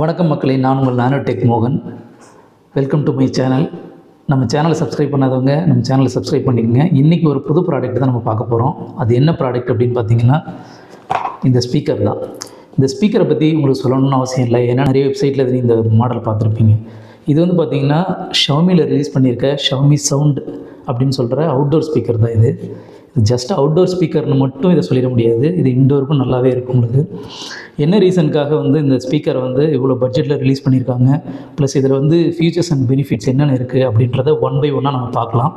வணக்கம் மக்களே, நான் உங்கள் நானோ டெக் மோகன். Welcome to my channel. நம்ம சேனலை சப்ஸ்கிரைப் பண்ணாதவங்க நம்ம சேனலை சப்ஸ்கிரைப் பண்ணிக்கோங்க. இன்றைக்கி ஒரு புது ப்ராடக்ட் தான் நம்ம பார்க்க போகிறோம். அது என்ன ப்ராடக்ட் அப்படின்னு பார்த்தீங்கன்னா இந்த ஸ்பீக்கர் தான். இந்த ஸ்பீக்கரை பற்றி உங்களுக்கு சொல்லணும்னு அவசியம் இல்லை, ஏன்னா நிறைய வெப்சைட்டில் இது இந்த மாடல் பார்த்துருப்பீங்க. இது வந்து பார்த்திங்கன்னா ஷவுமியில் ரிலீஸ் பண்ணியிருக்க ஷவுமி சவுண்ட் அப்படின்னு சொல்கிற அவுட்டோர் ஸ்பீக்கர் தான். இது ஜஸ்ட் அவுட்டோர் ஸ்பீக்கர்னு மட்டும் இதை சொல்லிட முடியாது, இது இன்டோருக்கும் நல்லாவே இருக்கும். உங்களுக்கு என்ன ரீசனுக்காக வந்து இந்த ஸ்பீக்கரை வந்து இவ்வளோ பட்ஜெட்டில் ரிலீஸ் பண்ணியிருக்காங்க, ப்ளஸ் இதில் வந்து ஃபீச்சர்ஸ் அண்ட் பெனிஃபிட்ஸ் என்னென்ன இருக்குது அப்படின்றத ஒன் பை ஒன்னாக நம்ம பார்க்கலாம்.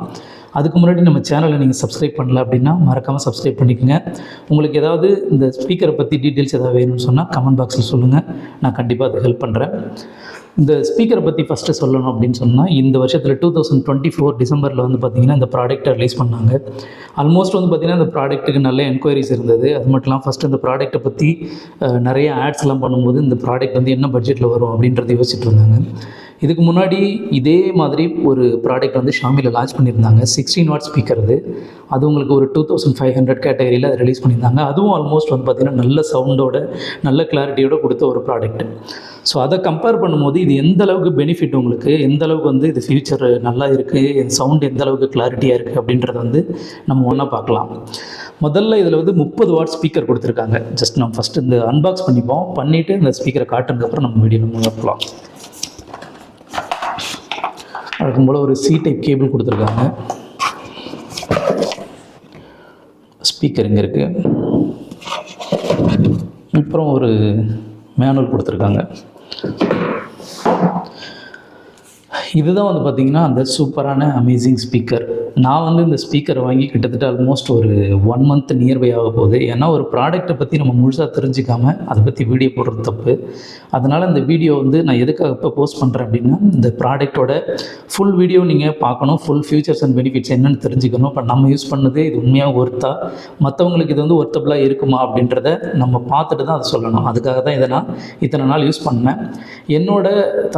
அதுக்கு முன்னாடி நம்ம சேனலை நீங்கள் சப்ஸ்கிரைப் பண்ணல அப்படின்னா மறக்காமல் சப்ஸ்கிரைப் பண்ணிக்கோங்க. உங்களுக்கு ஏதாவது இந்த ஸ்பீக்கரை பற்றி டீட்டெயில்ஸ் ஏதாவது வேணும்னு சொன்னால் கமெண்ட் பாக்ஸில் சொல்லுங்கள், நான் கண்டிப்பாக அதை ஹெல்ப் பண்ணுறேன். இந்த ஸ்பீக்கரை பற்றி ஃபஸ்ட்டு சொல்லணும் அப்படின்னு சொன்னால், இந்த வருஷத்தில் 2024 டிசம்பரில் வந்து பார்த்திங்கன்னா இந்த ப்ராடக்ட்டை ரிலீஸ் பண்ணாங்க. ஆல்மோஸ்ட் வந்து பார்த்திங்கன்னா இந்த ப்ராடக்ட்டுக்கு நல்ல என்கொயரிஸ் இருந்தது. அது மட்டும் இல்லாமல் ஃபஸ்ட்டு இந்த ப்ராடக்ட்டை பற்றி நிறைய ஆட்ஸ்லாம் பண்ணும்போது இந்த ப்ராடக்ட் வந்து என்ன பட்ஜெட்டில் வரும் அப்படின்றத யோசிச்சுட்டு இருந்தாங்க. இதுக்கு முன்னாடி இதே மாதிரி ஒரு ப்ராடக்ட் வந்து ஷாமியில் லான்ச் பண்ணியிருந்தாங்க. 16 வாட் ஸ்பீக்கர். அது உங்களுக்கு ஒரு 2500 கேட்டகரியில் அதை ரிலீஸ் பண்ணியிருந்தாங்க. அதுவும் ஆல்மோஸ்ட் வந்து பார்த்திங்கன்னா நல்ல சவுண்டோட நல்ல கிளாரிட்டியோட கொடுத்த ஒரு ப்ராடக்ட். ஸோ அதை கம்பேர் பண்ணும்போது இது எந்த அளவுக்கு பெனிஃபிட், உங்களுக்கு எந்த அளவுக்கு வந்து இது ஃபியூச்சர் நல்லா இருக்குது, சவுண்ட் எந்த அளவுக்கு கிளாரிட்டியாக இருக்குது அப்படின்றத வந்து நம்ம ஒன்றா பார்க்கலாம். முதல்ல இதில் வந்து 30 வாட் ஸ்பீக்கர் கொடுத்துருக்காங்க. ஜஸ்ட் நம்ம ஃபஸ்ட்டு இந்த அன்பாக்ஸ் பண்ணிவிட்டு இந்த ஸ்பீக்கரை காட்டுனதுக்கப்புறம் நம்ம வீடியோ நம்ம பார்க்கலாம். அதுக்கும் போல் ஒரு சி டைப் கேபிள் கொடுத்துருக்காங்க. ஸ்பீக்கர் இங்கே இருக்குது. அப்புறம் ஒரு மேனுவல் கொடுத்துருக்காங்க. இதுதான் வந்து பார்த்திங்கன்னா அந்த சூப்பரான அமேசிங் ஸ்பீக்கர். நான் வந்து இந்த ஸ்பீக்கரை வாங்கி கிட்டத்தட்ட ஆல்மோஸ்ட் ஒரு 1 மந்த் நியர்பை ஆக போகுது. ஏன்னா ஒரு ப்ராடக்ட்டை பற்றி நம்ம முழுசாக தெரிஞ்சிக்காமல் அதை பற்றி வீடியோ போடுறது தப்பு. அதனால் இந்த வீடியோ வந்து நான் எதுக்காக இப்போ போஸ்ட் பண்ணுறேன் அப்படின்னா, இந்த ப்ராடக்ட்டோட ஃபுல் வீடியோ நீங்கள் பார்க்கணும், ஃபுல் ஃபியூச்சர்ஸ் அண்ட் பெனிஃபிட்ஸ் என்னென்னு தெரிஞ்சுக்கணும். இப்போ நம்ம யூஸ் பண்ணது இது உண்மையாக ஒர்த்தா, மற்றவங்களுக்கு இது வந்து ஒர்த்தபுளாக இருக்குமா அப்படின்றத நம்ம பார்த்துட்டு தான் அதை சொல்லணும். அதுக்காக தான் இதை நான் இத்தனை நாள் யூஸ் பண்ணேன். என்னோட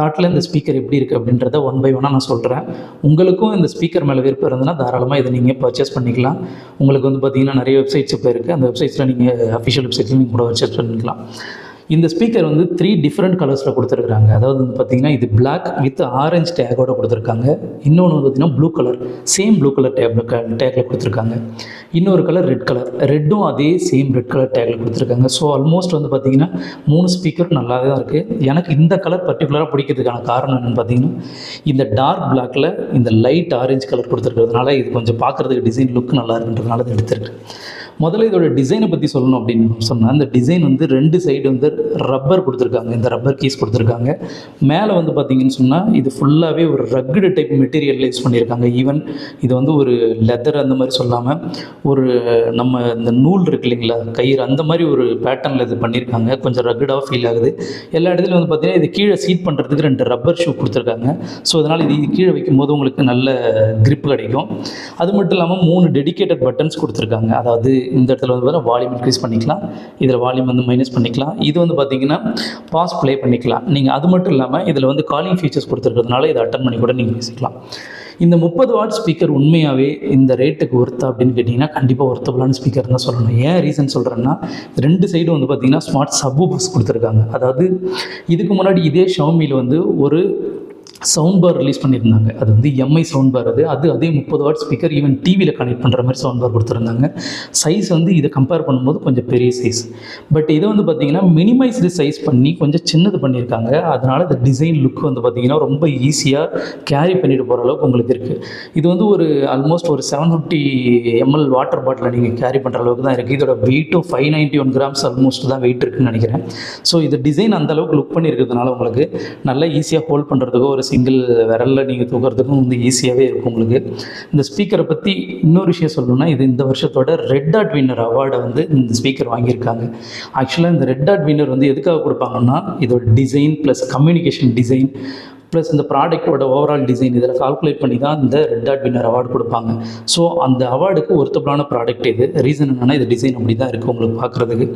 தாட்டில் இந்த ஸ்பீக்கர் எப்படி இருக்குது அப்படின்றத ஒன் பை ஒன்னாக நான் சொல்கிறேன். உங்களுக்கும் இந்த ஸ்பீக்கர் மேலே விருப்பம் இருந்ததுன்னா தாராளமாக இதை நீங்கள் பர்ச்சேஸ் பண்ணிக்கலாம். உங்களுக்கு வந்து பார்த்திங்கன்னா நிறைய வெப்சைட்ஸ் இப்போ இருக்குது. அந்த வெப்சைட்ஸில் நீங்கள் அஃபிஷியல் வெப்சைட்ஸில் நீங்கள் கூட பர்ச்சேஸ் பண்ணிக்கலாம். இந்த ஸ்பீக்கர் வந்து 3 டிஃப்ரெண்ட் கலர்ஸில் கொடுத்துருக்குறாங்க. அதாவது வந்து பார்த்திங்கன்னா இது பிளாக் வித் ஆரஞ்ச் டேக்கோட கொடுத்துருக்காங்க. இன்னொன்று வந்து பார்த்திங்கன்னா blue colour, same blue colour tackle கொடுத்துருக்காங்க. இன்னொரு கலர் ரெட் கலர், ரெட்டும் அதே சேம் ரெட் கலர் டேக்கில் கொடுத்துருக்காங்க. ஸோ ஆல்மோஸ்ட் வந்து பார்த்திங்கன்னா 3 ஸ்பீக்கர் நல்லா தான் இருக்குது. எனக்கு இந்த கலர் பர்டிகுலராக பிடிக்கிறதுக்கான காரணம் என்னென்னு பார்த்திங்கன்னா, இந்த டார்க் பிளாக்கில் இந்த லைட் ஆரஞ்சு கலர் கொடுத்துருக்கிறதுனால இது கொஞ்சம் பார்க்குறதுக்கு டிசைன் லுக் நல்லா இருக்குன்றதுனால இது எடுத்துருக்கு. முதல்ல இதோட டிசைனை பற்றி சொல்லணும் அப்படின்னு சொன்னால், இந்த டிசைன் வந்து 2 சைடு வந்து ரப்பர் கொடுத்துருக்காங்க. இந்த ரப்பர் கீஸ் கொடுத்துருக்காங்க. மேலே வந்து பார்த்திங்கன்னு சொன்னால் இது ஃபுல்லாகவே ஒரு ரக்குடு டைப் மெட்டீரியலில் யூஸ் பண்ணியிருக்காங்க. ஈவன் இது வந்து ஒரு லெதர் அந்த மாதிரி சொல்லாமல் ஒரு நம்ம இந்த நூல் இருக்கு இல்லைங்களா, கயிறு, அந்த மாதிரி ஒரு பேட்டர்னில் இது பண்ணியிருக்காங்க. கொஞ்சம் ரக்குடாக ஃபீல் ஆகுது. எல்லா இடத்துலையும் வந்து பார்த்திங்கன்னா இது கீழே சீட் பண்ணுறதுக்கு 2 ரப்பர் ஷூ கொடுத்துருக்காங்க. ஸோ அதனால் இது கீழே வைக்கும்போது உங்களுக்கு நல்ல கிரிப் கிடைக்கும். அது மட்டும் இல்லாமல் 3 டெடிகேட்டட் பட்டன்ஸ் கொடுத்துருக்காங்க. அதாவது இந்த இடத்துல வந்து வால்யூம் இன்க்ரீஸ் பண்ணிக்கலாம், இதில் வால்யூம் வந்து மைனஸ் பண்ணிக்கலாம். இது வந்து பார்த்திங்கன்னா பாஸ் ப்ளே பண்ணிக்கலாம் நீங்கள். அது மட்டும் இல்லாமல் இதில் வந்து காலிங் ஃபீச்சர்ஸ் கொடுத்துருக்கிறதுனால இதை அட்டன் பண்ணி கூட நீங்கள் பேசிக்கலாம். இந்த 30 வாட் ஸ்பீக்கர் உண்மையாகவே இந்த ரேட்டுக்கு ஒர்த்தா அப்படின்னு கேட்டிங்கன்னா கண்டிப்பாக ஒர்த்தபுளான ஸ்பீக்கர் தான் சொல்லணும். ஏன் ரீசன் சொல்கிறேன்னா, 2 சைடு வந்து பார்த்திங்கன்னா ஸ்மார்ட் சப்வூஃபர்ஸ் கொடுத்துருக்காங்க. அதாவது இதுக்கு முன்னாடி இதே ஷாமியில் வந்து ஒரு சவுண்ட் பார் ரிலீஸ் பண்ணியிருந்தாங்க. அது வந்து எம்ஐ சவுண்ட் பார். அது அதே 30 வாட் ஸ்பீக்கர், ஈவன் டிவியில் கனெக்ட் பண்ணுற மாதிரி சவுண்ட் பார் கொடுத்துருந்தாங்க. சைஸ் வந்து இதை கம்பேர் பண்ணும்போது கொஞ்சம் பெரிய சைஸ். பட் இதை வந்து பார்த்திங்கன்னா மினிமைஸ்டு சைஸ் பண்ணி கொஞ்சம் சின்னது பண்ணியிருக்காங்க. அதனால் இந்த டிசைன் லுக் வந்து பார்த்திங்கன்னா ரொம்ப ஈஸியாக கேரி பண்ணிட்டு போகிற அளவுக்கு உங்களுக்கு இருக்குது. இது வந்து ஒரு ஆல்மோஸ்ட் ஒரு 750 ml வாட்டர் பாட்டில் நீங்கள் கேரி பண்ணுற அளவுக்கு தான் இருக்குது. இதோட வெயிட்டும் 591 கிராம்ஸ் ஆல்மோஸ்ட் தான் வெயிட் இருக்குதுன்னு நினைக்கிறேன். ஸோ இது டிசைன் அந்தளவுக்கு லுக் பண்ணியிருக்கிறதுனால உங்களுக்கு நல்லா ஈஸியாக ஹோல்ட் பண்ணுறதுக்கோ ஒரு சிங்கிள் விரலில் நீங்கள் தூக்கிறதுக்கும் வந்து ஈஸியாகவே இருக்கும் உங்களுக்கு. இந்த ஸ்பீக்கரை பற்றி இன்னொரு விஷயம் சொல்லணும்னா, இது இந்த வருஷத்தோட ரெட் டாட் வின்னர் அவார்டை வந்து இந்த ஸ்பீக்கர் வாங்கியிருக்காங்க. ஆக்சுவலாக இந்த ரெட் டாட் வின்னர் வந்து எதுக்காக கொடுப்பாங்கன்னா, இதோட design plus communication design plus இந்த ப்ராடக்டோட ஓவரால் டிசைன் இதில் கால்குலேட் பண்ணி தான் இந்த ரெட் டாட் வின்னர் அவார்டு கொடுப்பாங்க. ஸோ அந்த அவார்டுக்கு ஒர்த்தபுளான ப்ராடக்ட் இது. ரீசன் என்னென்னா இது டிசைன் அப்படி தான் இருக்குது உங்களுக்கு பார்க்குறதுக்கு.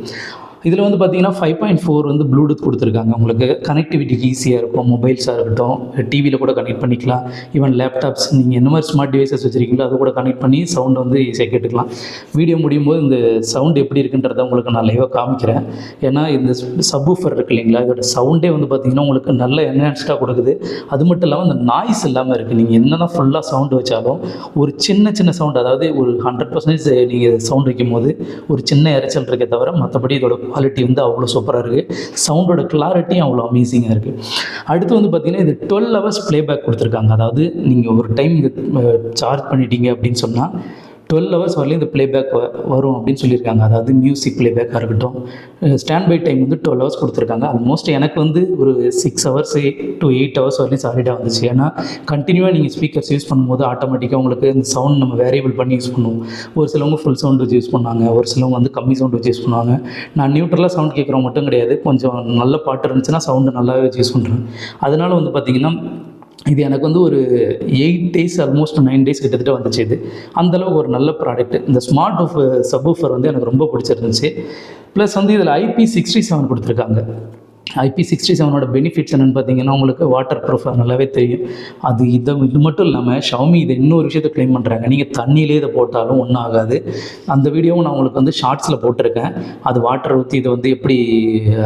இதில் வந்து பார்த்தீங்கன்னா 5.4 வந்து ப்ளூடூத் கொடுத்துருக்காங்க. உங்களுக்கு கனெக்டிவிட்டிக்கு ஈஸியாக இருக்கும். மொபைல்ஸாக இருக்கட்டும், டிவியில் கூட கனெக்ட் பண்ணிக்கலாம். ஈவன் லேப்டாப்ஸ் நீங்கள் என்ன மாதிரி ஸ்மார்ட் டிவைசஸ் வச்சுருக்கீங்களோ அது கூட கனெக்ட் பண்ணி சவுண்ட் வந்து ஈஸியாக கேட்டுக்கலாம். வீடியோ முடியும் போது இந்த சவுண்ட் எப்படி இருக்குன்றதை உங்களுக்கு நான் லைவாக காமிக்கிறேன். ஏன்னா இந்த சப்வூஃபர் இருக்கு இல்லைங்களா, இதோட சவுண்டே வந்து பார்த்தீங்கன்னா உங்களுக்கு நல்ல என்ஹான்ஸ்டாக கொடுக்குது. அது மட்டும் இல்லாமல் அந்த நாய்ஸ் இல்லாமல் இருக்குது. நீங்கள் என்னென்ன ஃபுல்லாக சவுண்டு வச்சாலும் ஒரு சின்ன சின்ன சவுண்ட், அதாவது ஒரு 100% நீங்கள் சவுண்ட் வைக்கும் போது ஒரு சின்ன இறைச்சல் இருக்கே தவிர மற்றபடி இதோட குவாலிட்டி வந்து அவ்வளோ சூப்பராக இருக்குது. சவுண்டோட கிளாரிட்டியும் அவ்வளோ அமேசிங்காக இருக்குது. அடுத்து வந்து பார்த்திங்கன்னா இது 12 ஹவர்ஸ் ப்ளேபேக் கொடுத்துருக்காங்க. அதாவது நீங்கள் ஒரு டைம் இது சார்ஜ் பண்ணிட்டீங்க அப்படின்னு சொன்னால் 12 ஹவர்ஸ் வரலையும் இந்த ப்ளேபேக் வரும் அப்படின்னு சொல்லியிருக்காங்க. அதாவது மியூசிக் ப்ளேபேக்காக இருக்கட்டும். ஸ்டாண்ட் பை டைம் வந்து 12 ஹவர்ஸ் கொடுத்துருக்காங்க. ஆல்மோஸ்ட் எனக்கு வந்து ஒரு 6 ஹவர்ஸ் to 8 ஹவர்ஸ் வரலையும் சாலிடாக வந்துச்சு. ஏன்னா கண்டினியூவாக நீங்கள் ஸ்பீக்கர்ஸ் யூஸ் பண்ணும்போது ஆட்டோமேட்டிக்காக உங்களுக்கு இந்த சவுண்ட் நம்ம வேரியபிள் பண்ணி யூஸ் பண்ணுவோம். ஒரு சிலவங்க ஃபுல் சவுண்ட் வச்சு யூஸ் பண்ணாங்க, ஒரு சிலவங்க வந்து கம்மி சவுண்ட் வச்சு யூஸ் பண்ணுவாங்க. நான் நியூட்ரலாக சவுண்ட் கேட்குறவங்க மட்டும் கிடையாது, கொஞ்சம் நல்ல பாட்டு இருந்துச்சுன்னா சவுண்டு நல்லாவே வச்சு யூஸ் பண்ணுறேன். அதனால வந்து பார்த்திங்கன்னா இது எனக்கு வந்து ஒரு 8 டேஸ் ஆல்மோஸ்ட் 9 டேஸ் கிட்டத்தட்ட வந்துச்சு. இது அந்தளவுக்கு ஒரு நல்ல ப்ராடக்ட். இந்த ஸ்மார்ட் சப்வூஃபர் வந்து எனக்கு ரொம்ப பிடிச்சிருந்துச்சு. ப்ளஸ் வந்து இதில் IP67 கொடுத்துருக்காங்க. IP67ஓட பெனிஃபிட்ஸ் என்னென்னு பார்த்தீங்கன்னா உங்களுக்கு வாட்டர் ப்ரூஃப் நல்லாவே தெரியும். இது மட்டும் இல்லாமல் ஷவுமி இதை இன்னொரு விஷயத்தை க்ளைம் பண்ணுறாங்க. நீங்கள் தண்ணியிலே இதை போட்டாலும் ஒன்றும் ஆகாது. அந்த வீடியோவும் நான் உங்களுக்கு வந்து ஷார்ட்ஸில் போட்டிருக்கேன். அது வாட்டர் ஊற்றி இது வந்து எப்படி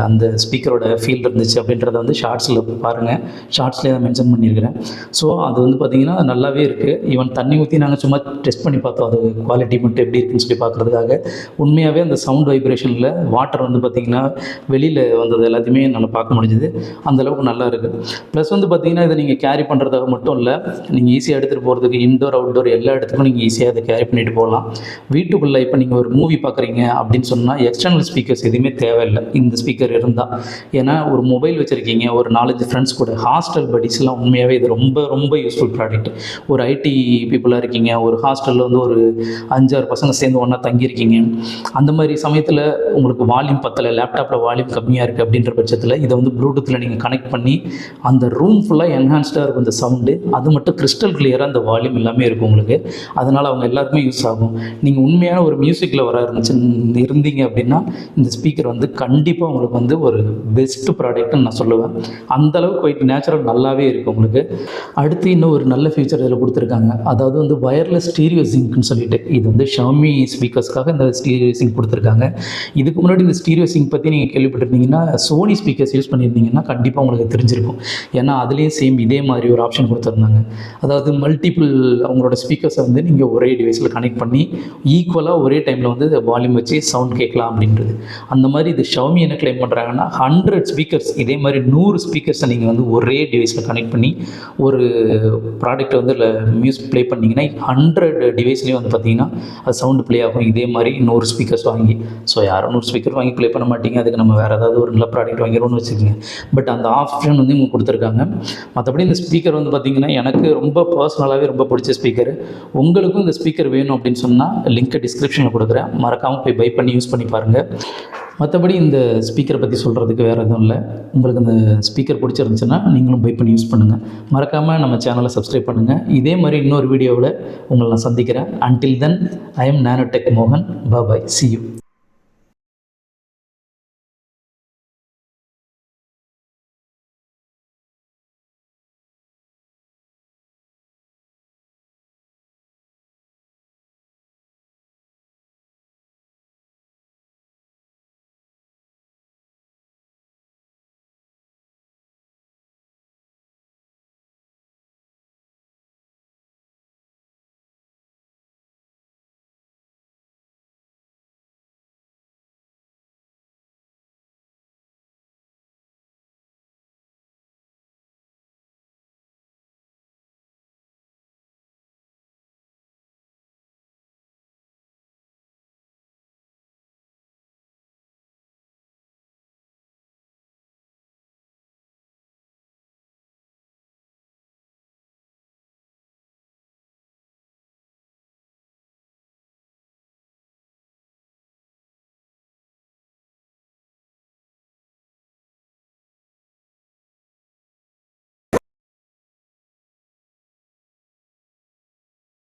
அந்த ஸ்பீக்கரோட ஃபீல் இருந்துச்சு அப்படின்றத வந்து ஷார்ட்ஸில் பாருங்கள். ஷார்ட்ஸ்லேயே அதை மென்ஷன் பண்ணியிருக்கிறேன். ஸோ அது வந்து பார்த்திங்கன்னா நல்லாவே இருக்குது. ஈவன் தண்ணி ஊற்றி நாங்கள் சும்மா டெஸ்ட் பண்ணி பார்த்தோம், அது குவாலிட்டி மட்டும் எப்படி இருக்குன்னு சொல்லி பார்க்குறதுக்காக. உண்மையாகவே அந்த சவுண்ட் வைப்ரேஷனில் வாட்டர் வந்து பார்த்திங்கன்னா வெளியில் வந்தது எல்லாத்தையுமே நல்லா பார்க்க முடிஞ்சுது. அந்தளவுக்கு நல்லா இருக்குது. ப்ளஸ் வந்து பார்த்திங்கன்னா இதை நீங்கள் கேரி பண்ணுறதாக மட்டும் இல்லை, நீங்கள் ஈஸியாக எடுத்துகிட்டு போகிறதுக்கு இன்டோர் அவுட்டோர் எல்லா இடத்துக்கும் நீங்கள் ஈஸியாக அதை கேரி பண்ணிட்டு போகலாம். வீட்டுக்குள்ளே இப்போ நீங்கள் ஒரு மூவி பார்க்குறீங்க அப்படின்னு சொன்னால் எக்ஸ்டர்னல் ஸ்பீக்கர்ஸ் எதுவுமே தேவையில்லை இந்த ஸ்பீக்கர் இருந்தால். ஏன்னா ஒரு மொபைல் வச்சுருக்கீங்க, ஒரு 4-5 ஃப்ரெண்ட்ஸ் கூட, ஹாஸ்டல் படிஸ்லாம் உண்மையாகவே இது ரொம்ப ரொம்ப யூஸ்ஃபுல் ப்ராடக்ட். ஒரு ஐடி பீப்புளாக இருக்கீங்க, ஒரு ஹாஸ்டலில் வந்து ஒரு 5-6 பசங்க சேர்ந்து ஒன்றா தங்கியிருக்கீங்க, அந்த மாதிரி சமயத்தில் உங்களுக்கு வால்யூம் பத்தலை, லேப்டாப்பில் வால்யூம் கம்மியாக இருக்குது அப்படின்ற பட்சத்தில் இதை வந்து ப்ளூடூத்தில் நீங்கள் கனெக்ட் பண்ணி அந்த ரூம் ஃபுல்லாக என்ஹான்ஸ்டாக இருக்கும் இந்த சவுண்டு. அது மட்டும் கிறிஸ்டல் கிளியராக அந்த வால்யூம் எல்லாமே இருக்கும் உங்களுக்கு. அதனால் அவங்க எல்லாருக்குமே யூஸ் ஆகும். நீங்கள் உண்மையான ஒரு மியூசிக்கில் வர இருந்தீங்க அப்படின்னா இந்த ஸ்பீக்கர் வந்து கண்டிப்பாக உங்களுக்கு வந்து ஒரு பெஸ்ட்டு ப்ராடக்ட்னு நான் சொல்லுவேன். அந்தளவுக்கு குவைட் நேச்சுரல் நல்லாவே இருக்குது உங்களுக்கு. அடுத்து இன்னும் ஒரு நல்ல ஃபீச்சர் இதில் கொடுத்துருக்காங்க. அதாவது வந்து வயர்லெஸ் ஸ்டீரியோ சிங்க்னு சொல்லிட்டு, இது வந்து ஷவுமி ஸ்பீக்கர்ஸ்க்காக இந்த ஸ்டீரியோ சிங்க் கொடுத்துருக்காங்க. இதுக்கு முன்னாடி இந்த ஸ்டீரியோ சிங்க் பற்றி நீங்கள் கேள்விப்பட்டிருந்தீங்கன்னா சோனி ஸ்பீக்கர்ஸ் யூஸ் பண்ணியிருந்தீங்கன்னா கண்டிப்பாக உங்களுக்கு தெரிஞ்சிருக்கும். ஏன்னா அதுலேயே சேம் இதே மாதிரி ஒரு ஆப்ஷன் கொடுத்துருந்தாங்க. அதாவது மல்டிபிள் அவங்களோட ஸ்பீக்கர்ஸை வந்து நீங்கள் ஒரே டிவைஸில் கனெக்ட் பண்ணி ஈக்குவலாக ஒரே டைமில் வந்து வால்யூம் வச்சு சவுண்ட் கேட்கலாம் அப்படின்றது. அந்த மாதிரி இது ஷவுமி என்ன கிளைம் பண்ணுறாங்கன்னா 100 ஸ்பீக்கர்ஸ், இதே மாதிரி 100 ஸ்பீக்கர்ஸை நீங்கள் வந்து ஒரே டிவைஸில் கனெக்ட் பண்ணி ஒரு ப்ராடக்ட்டை வந்து மியூசிக் ப்ளே பண்ணிங்கன்னா 100 டிவைஸ்லேயும் வந்து பார்த்தீங்கன்னா அது சவுண்டு ப்ளே ஆகும். இதே மாதிரி 100 ஸ்பீக்கர்ஸ் வாங்கி, ஸோ யாரும் 100 ஸ்பீக்கர் வாங்கி ப்ளே பண்ண மாட்டீங்க, அதுக்கு நம்ம வேறு ஏதாவது ஒரு நல்ல ப்ராடக்ட் வாங்கிடுவோம்னு வச்சுக்கோங்க. பட் அந்த ஆப்ஷன் வந்து இவங்க கொடுத்துருக்காங்க. மற்றபடி இந்த ஸ்பீக்கர் வந்து பார்த்திங்கன்னா எனக்கு ரொம்ப பர்சனலாகவே ரொம்ப பிடிச்ச ஸ்பீக்கர். உங்களுக்கும் இந்த ஸ்பீக்கர் வேணும் அப்படின்னு சொன்னால் லிங்க்கை டிஸ்கிரிப்ஷனில் கொடுக்குறேன், மறக்காமல் போய் பை பண்ணி யூஸ் பண்ணி பாருங்கள். மற்றபடி இந்த ஸ்பீக்கரை பற்றி சொல்கிறதுக்கு வேறு எதுவும் இல்லை. உங்களுக்கு அந்த ஸ்பீக்கர் பிடிச்சிருந்துச்சுன்னா நீங்களும் பை பண்ணி யூஸ் பண்ணுங்கள். மறக்காமல் நம்ம சேனலை சப்ஸ்கிரைப் பண்ணுங்கள். இதே மாதிரி இன்னொரு வீடியோவில் உங்களை நான் சந்திக்கிறேன். Until then I am nanotech மோகன். பாய். See you.